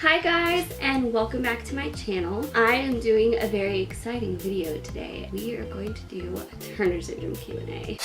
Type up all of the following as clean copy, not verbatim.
Hi guys, and welcome back to my channel. I am doing a very exciting video today. We are going to do a Turner syndrome Q&A.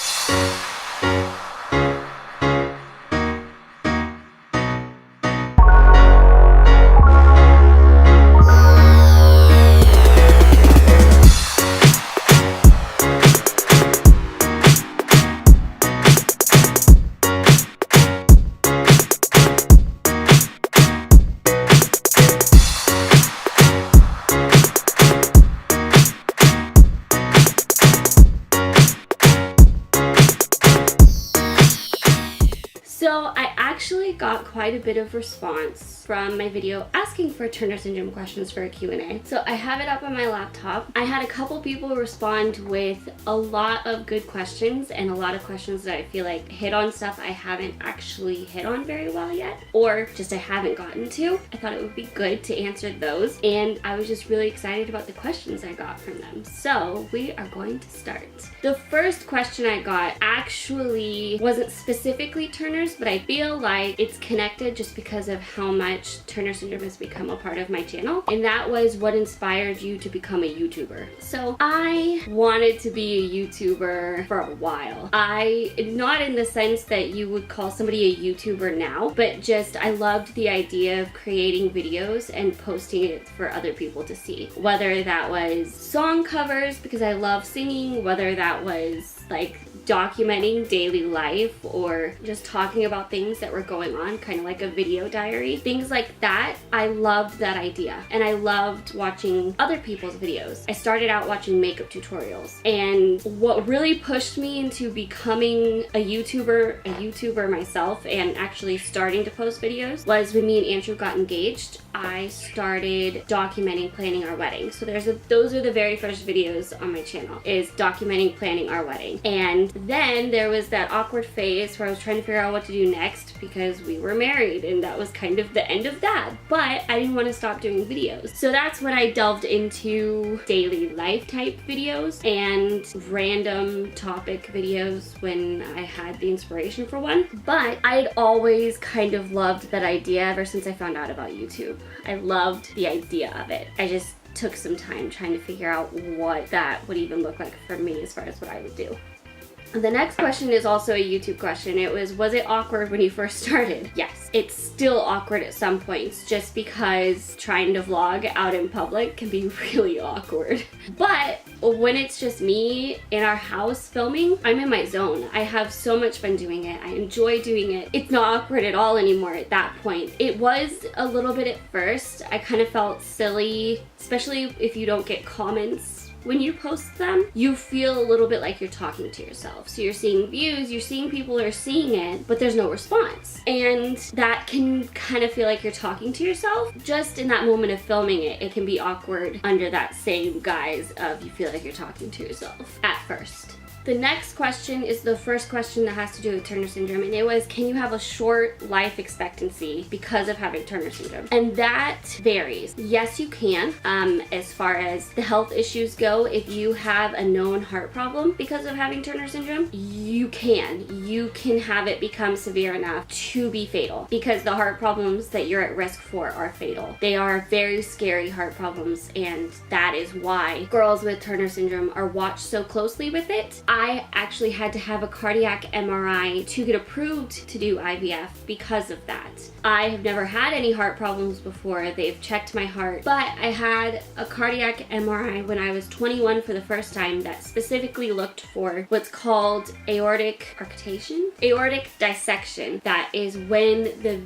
So I actually got quite a bit of response from my video asking for Turner syndrome questions for a Q&A. So I have it up on my laptop. I had a couple people respond with a lot of good questions and a lot of questions that I feel like hit on stuff I haven't actually hit on very well yet, or just I haven't gotten to. I thought it would be good to answer those, and I was just really excited about the questions I got from them. So we are going to start. The first question I got actually wasn't specifically Turner's, but I feel like it's connected just because of how much Turner syndrome has become a part of my channel, and that was what inspired you to become a YouTuber. So I wanted to be a YouTuber for a while. Not in the sense that you would call somebody a YouTuber now, but just I loved the idea of creating videos and posting it for other people to see. Whether that was song covers because I love singing, whether that was like documenting daily life or just talking about things that were going on, kind of like a video diary, things like that. I loved that idea, and I loved watching other people's videos. I started out watching makeup tutorials, and what really pushed me into becoming a YouTuber myself and actually starting to post videos was when me and Andrew got engaged. I started documenting planning our wedding. So those are the very first videos on my channel, is documenting planning our wedding. And then there was that awkward phase where I was trying to figure out what to do next because we were married, and that was kind of the end of that. But I didn't want to stop doing videos. So that's when I delved into daily life type videos and random topic videos when I had the inspiration for one. But I'd always kind of loved that idea ever since I found out about YouTube. I loved the idea of it. I just took some time trying to figure out what that would even look like for me as far as what I would do. The next question is also a YouTube question. It was it awkward when you first started? Yes, it's still awkward at some points just because trying to vlog out in public can be really awkward. But when it's just me in our house filming, I'm in my zone. I have so much fun doing it. I enjoy doing it. It's not awkward at all anymore at that point. It was a little bit at first. I kind of felt silly, especially if you don't get comments. When you post them, you feel a little bit like you're talking to yourself. So you're seeing views, you're seeing people are seeing it, but there's no response. And that can kind of feel like you're talking to yourself. Just in that moment of filming it, it can be awkward under that same guise of you feel like you're talking to yourself at first. The next question is the first question that has to do with Turner syndrome, and it was, can you have a short life expectancy because of having Turner syndrome? And that varies. Yes, you can. As far as the health issues go, if you have a known heart problem because of having Turner syndrome, you can have it become severe enough to be fatal, because the heart problems that you're at risk for are fatal. They are very scary heart problems, and that is why girls with Turner syndrome are watched so closely with it. I actually had to have a cardiac MRI to get approved to do IVF because of that. I have never had any heart problems before. They've checked my heart, but I had a cardiac MRI when I was 21 for the first time that specifically looked for what's called aortic dissection. That is when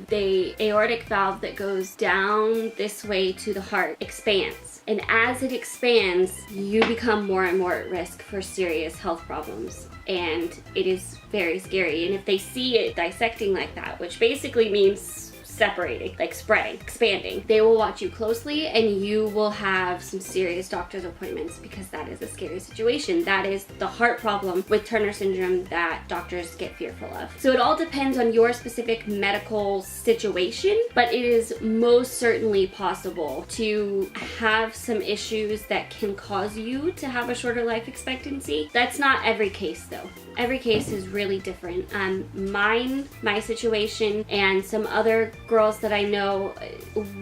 the aortic valve that goes down this way to the heart expands. And as it expands, you become more and more at risk for serious health problems. And it is very scary. And if they see it dissecting like that, which basically means separating, like spreading, expanding, they will watch you closely, and you will have some serious doctor's appointments, because that is a scary situation. That is the heart problem with Turner syndrome that doctors get fearful of. So it all depends on your specific medical situation, but it is most certainly possible to have some issues that can cause you to have a shorter life expectancy. That's not every case though. Every case is really different. My situation and some other girls that I know,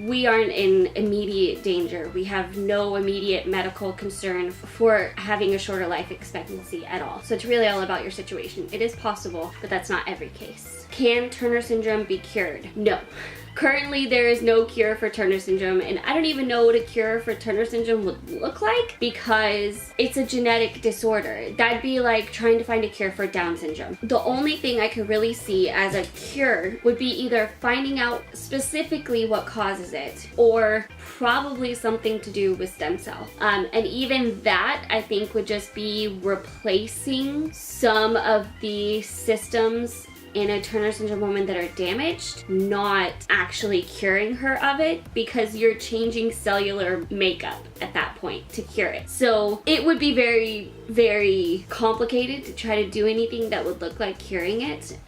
we aren't in immediate danger. We have no immediate medical concern for having a shorter life expectancy at all. So it's really all about your situation. It is possible, but that's not every case. Can Turner syndrome be cured? No. Currently, there is no cure for Turner syndrome, and I don't even know what a cure for Turner syndrome would look like because it's a genetic disorder. That'd be like trying to find a cure for Down syndrome. The only thing I could really see as a cure would be either finding out specifically what causes it or probably something to do with stem cell. And even that, I think, would just be replacing some of the systems in a Turner syndrome woman that are damaged, not actually curing her of it, because you're changing cellular makeup at that point to cure it. So it would be very, very complicated to try to do anything that would look like curing it.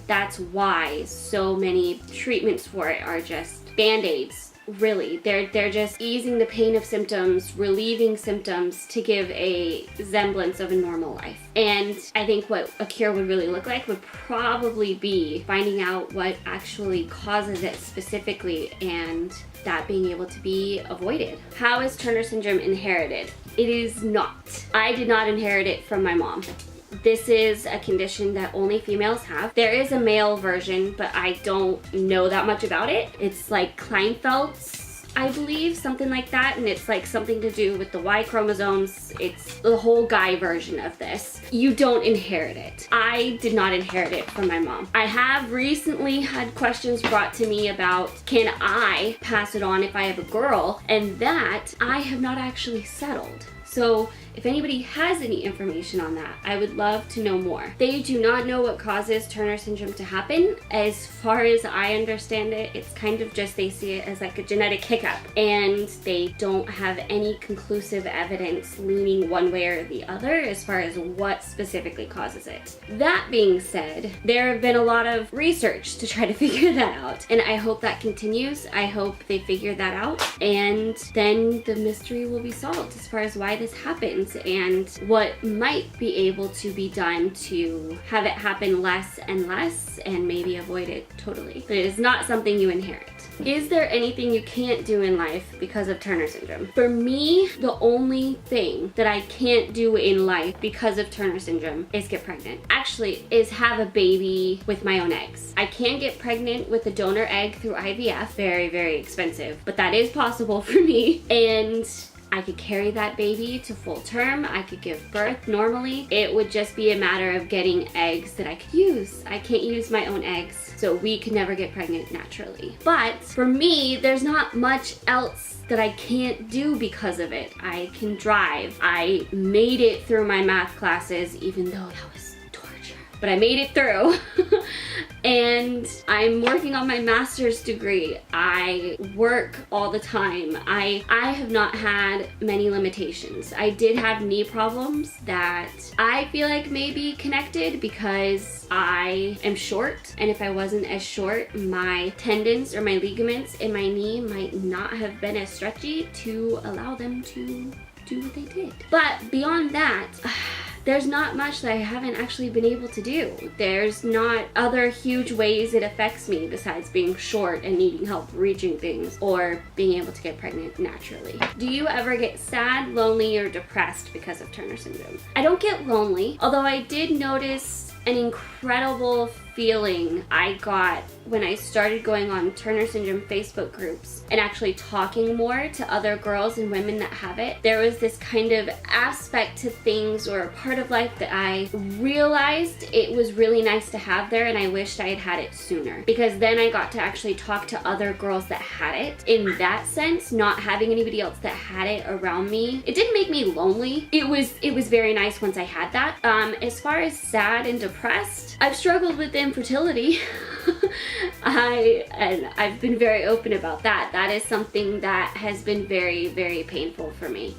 That's why so many treatments for it are just band-aids. Really, they're just easing the pain of symptoms, relieving symptoms to give a semblance of a normal life. And I think what a cure would really look like would probably be finding out what actually causes it specifically and that being able to be avoided. How is Turner syndrome inherited? It is not. I did not inherit it from my mom. This is a condition that only females have. There is a male version, but I don't know that much about it. It's like Klinefeld's, I believe, something like that, and it's like something to do with the Y chromosomes. It's the whole guy version of this. You don't inherit it. I did not inherit it from my mom. I have recently had questions brought to me about, can I pass it on if I have a girl? And that I have not actually settled. So if anybody has any information on that, I would love to know more. They do not know what causes Turner syndrome to happen. As far as I understand it, it's kind of just they see it as like a genetic hiccup, and they don't have any conclusive evidence leaning one way or the other as far as what specifically causes it. That being said, there have been a lot of research to try to figure that out, and I hope that continues. I hope they figure that out, and then the mystery will be solved as far as why this happens and what might be able to be done to have it happen less and less and maybe avoid it totally. But it is not something you inherit. Is there anything you can't do in life because of Turner syndrome? For me, the only thing that I can't do in life because of Turner syndrome is get pregnant. Actually, is have a baby with my own eggs. I can get pregnant with a donor egg through IVF. Very, very expensive, but that is possible for me. And I could carry that baby to full term. I could give birth normally. It would just be a matter of getting eggs that I could use. I can't use my own eggs, so we could never get pregnant naturally. But for me, there's not much else that I can't do because of it. I can drive. I made it through my math classes, even though that was torture. But I made it through. And I'm working on my master's degree. I work all the time. I have not had many limitations. I did have knee problems that I feel like may be connected because I am short, and if I wasn't as short, my tendons or my ligaments in my knee might not have been as stretchy to allow them to do what they did. But beyond that, there's not much that I haven't actually been able to do. There's not other huge ways it affects me besides being short and needing help reaching things or being able to get pregnant naturally. Do you ever get sad, lonely, or depressed because of Turner syndrome? I don't get lonely, although I did notice an incredible feeling I got when I started going on Turner syndrome Facebook groups and actually talking more to other girls and women that have it. There was this kind of aspect to things or a part of life that I realized it was really nice to have there, and I wished I had had it sooner, because then I got to actually talk to other girls that had it. In that sense, not having anybody else that had it around me, it didn't make me lonely. It was very nice once I had that. As far as sad and depressed, I've struggled with infertility. I've been very open about that. That is something that has been very, very painful for me.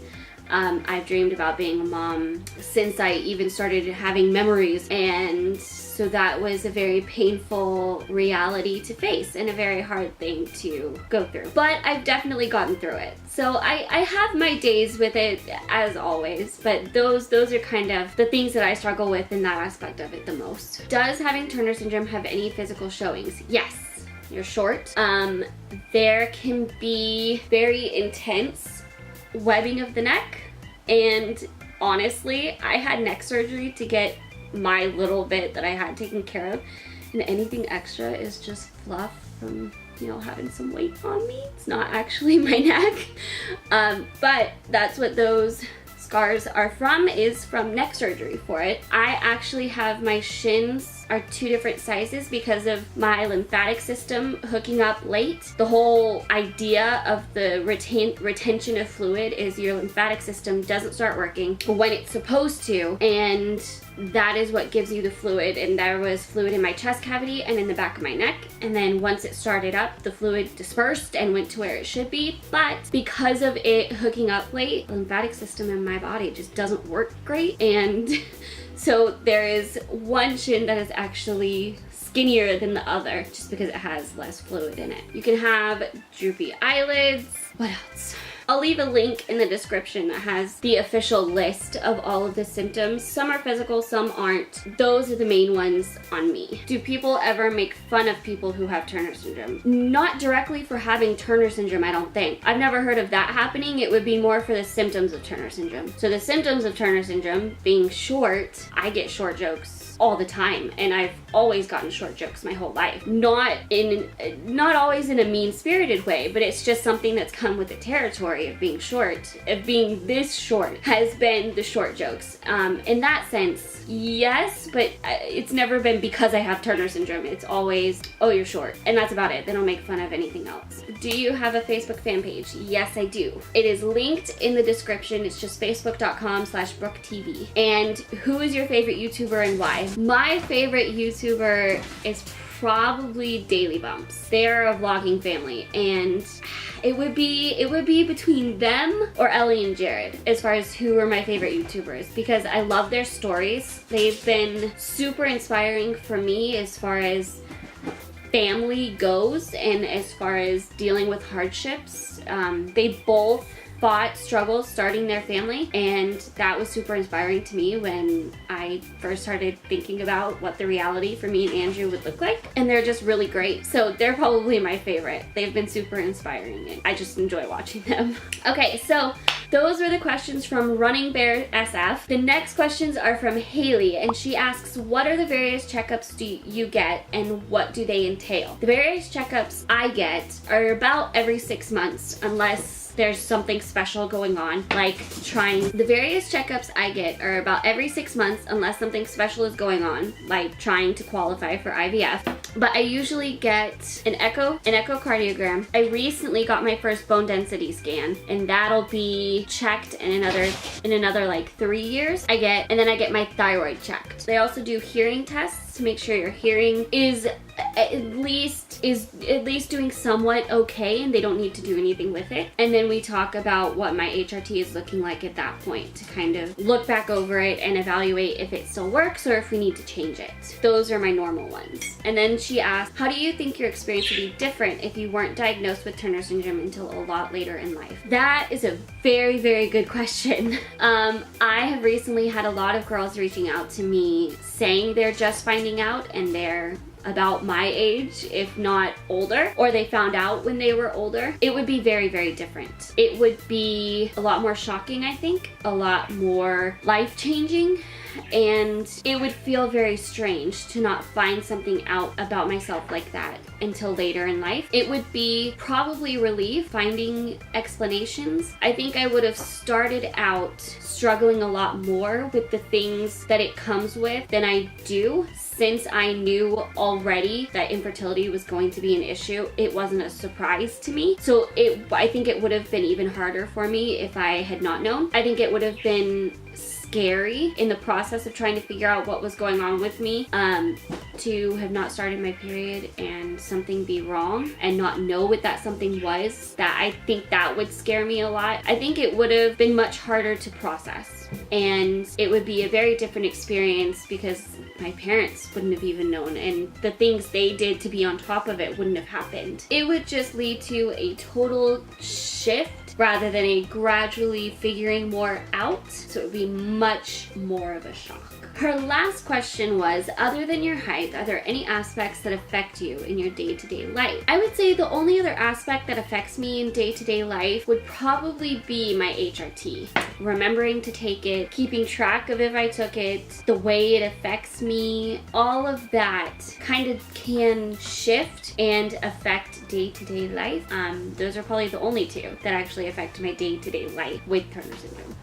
I've dreamed about being a mom since I even started having memories, and so that was a very painful reality to face and a very hard thing to go through. But I've definitely gotten through it. So I have my days with it as always, but those are kind of the things that I struggle with in that aspect of it the most. Does having Turner syndrome have any physical showings? Yes. you're short. There can be very intense webbing of the neck, and honestly, I had neck surgery to get my little bit that I had taken care of, and anything extra is just fluff from, you know, having some weight on me. It's not actually my neck. But that's what those scars are from, is from neck surgery for it. I actually have my shins are 2 different sizes because of my lymphatic system hooking up late. The whole idea of the retention of fluid is your lymphatic system doesn't start working when it's supposed to, and that is what gives you the fluid. And there was fluid in my chest cavity and in the back of my neck, and then once it started up, the fluid dispersed and went to where it should be. But because of it hooking up late, the lymphatic system in my body just doesn't work great, and so there is one shin that is actually skinnier than the other just because it has less fluid in it. You can have droopy eyelids. What else? I'll leave a link in the description that has the official list of all of the symptoms. Some are physical, some aren't. Those are the main ones on me. Do people ever make fun of people who have Turner syndrome? Not directly for having Turner syndrome, I don't think. I've never heard of that happening. It would be more for the symptoms of Turner syndrome. So the symptoms of Turner syndrome being short, I get short jokes all the time, and I've always gotten short jokes my whole life. Not always in a mean-spirited way, but it's just something that's come with the territory of being short, of being this short, has been the short jokes. In that sense, yes, but it's never been because I have Turner syndrome. It's always, oh, you're short, and that's about it. They don't make fun of anything else. Do you have a Facebook fan page? Yes, I do. It is linked in the description. It's just facebook.com/BrookeTV. And who is your favorite YouTuber and why? My favorite YouTuber is probably Daily Bumps. They're a vlogging family, and it would be between them or Ellie and Jared as far as who are my favorite YouTubers, because I love their stories. They've been super inspiring for me as far as family goes and as far as dealing with hardships. They both fought struggles starting their family, and that was super inspiring to me when I first started thinking about what the reality for me and Andrew would look like, and they're just really great. So they're probably my favorite. They've been super inspiring, and I just enjoy watching them. Okay, so those were the questions from Running Bear SF. The next questions are from Haley, and she asks, what are the various checkups do you get, and what do they entail? The various checkups I get are about every 6 months, unless there's something special going on, like the various checkups I get are about every 6 months unless something special is going on, like trying to qualify for IVF. But I usually get an echocardiogram. I recently got my first bone density scan, and that'll be checked in another like 3 years. And then I get my thyroid checked. They also do hearing tests to make sure your hearing is at least doing somewhat okay, and they don't need to do anything with it. And then we talk about what my HRT is looking like at that point to kind of look back over it and evaluate if it still works or if we need to change it. Those are my normal ones. And then she asked, how do you think your experience would be different if you weren't diagnosed with Turner syndrome until a lot later in life? That is a very, very good question. I have recently had a lot of girls reaching out to me saying they're just finding out and they're about my age, if not older, or they found out when they were older. It would be very, very different. It would be a lot more shocking, I think, a lot more life-changing, and it would feel very strange to not find something out about myself like that until later in life. It would be probably relief finding explanations. I think I would have started out struggling a lot more with the things that it comes with than I do, since I knew already that infertility was going to be an issue. It wasn't a surprise to me. So I think it would have been even harder for me if I had not known. I think it would have been scary in the process of trying to figure out what was going on with me, to have not started my period and something be wrong and not know what that something was. That I think that would scare me a lot. I think it would have been much harder to process, and it would be a very different experience because my parents wouldn't have even known, and the things they did to be on top of it wouldn't have happened. It would just lead to a total shift rather than a gradually figuring more out. So it would be much more of a shock. Her last question was, other than your height, are there any aspects that affect you in your day-to-day life? I would say the only other aspect that affects me in day-to-day life would probably be my HRT. Remembering to take it, keeping track of if I took it, the way it affects me, all of that kind of can shift and affect day-to-day life. Those are probably the only two that actually affect my day-to-day life with Turner syndrome.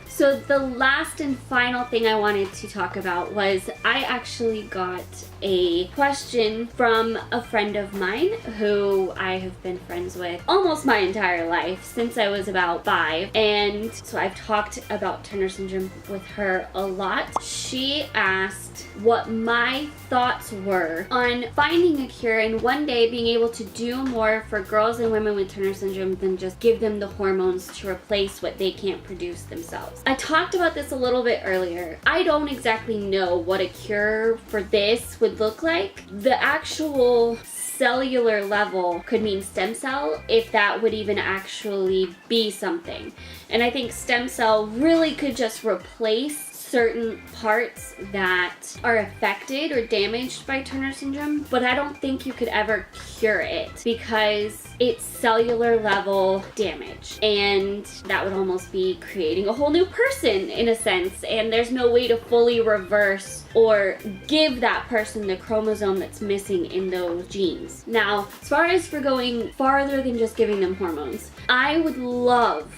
So the last and final thing I wanted to talk about was I actually got a question from a friend of mine who I have been friends with almost my entire life since I was about 5, and so I've talked about Turner syndrome with her a lot. She asked what my thoughts were on finding a cure and one day being able to do more for girls and women with Turner syndrome than just give them the hormones to replace what they can't produce themselves. I talked about this a little bit earlier. I don't exactly know what a cure for this would look like. The actual cellular level could mean stem cell, if that would even actually be something. And I think stem cell really could just replace certain parts that are affected or damaged by Turner syndrome, but I don't think you could ever cure it because it's cellular level damage, and that would almost be creating a whole new person in a sense, and there's no way to fully reverse or give that person the chromosome that's missing in those genes. Now, as far as for going farther than just giving them hormones, I would love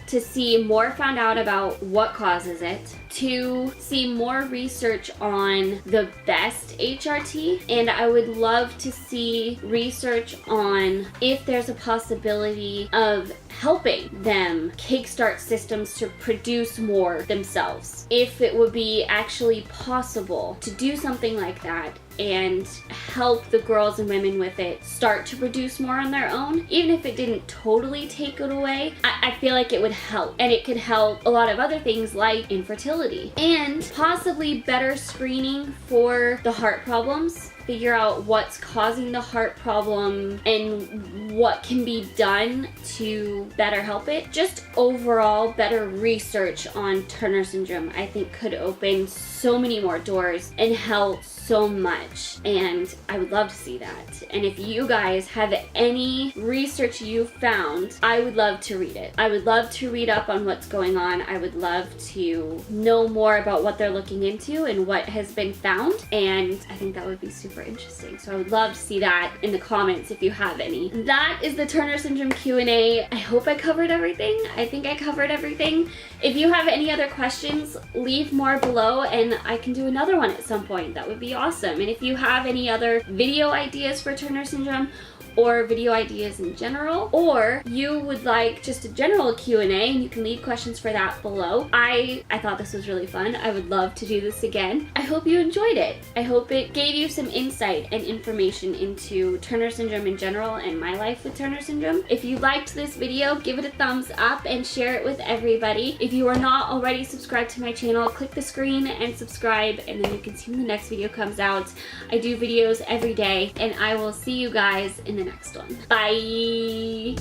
to see more found out about what causes it, to see more research on the best HRT, and I would love to see research on if there's a possibility of helping them kickstart systems to produce more themselves. If it would be actually possible to do something like that and help the girls and women with it start to produce more on their own, even if it didn't totally take it away, I feel like it would help. And it could help a lot of other things like infertility and possibly better screening for the heart problems, figure out what's causing the heart problem and what can be done to better help it. Just overall better research on Turner syndrome I think could open so many more doors and help so much, and I would love to see that. And if you guys have any research you found, I would love to read it. I would love to read up on what's going on. I would love to know more about what they're looking into and what has been found, and I think that would be super interesting. So I would love to see that in the comments if you have any. That is the Turner syndrome Q&A. I hope I covered everything. I think I covered everything. If you have any other questions, leave more below and I can do another one at some point. That would be awesome. And if you have any other video ideas for Turner syndrome or video ideas in general, or you would like just a general Q&A, and you can leave questions for that below. I thought this was really fun. I would love to do this again. I hope you enjoyed it. I hope it gave you some insight and information into Turner syndrome in general and my life with Turner syndrome. If you liked this video, give it a thumbs up and share it with everybody. If you are not already subscribed to my channel, click the screen and subscribe, and then you can see when the next video comes out. I do videos every day, and I will see you guys in the next one. Bye!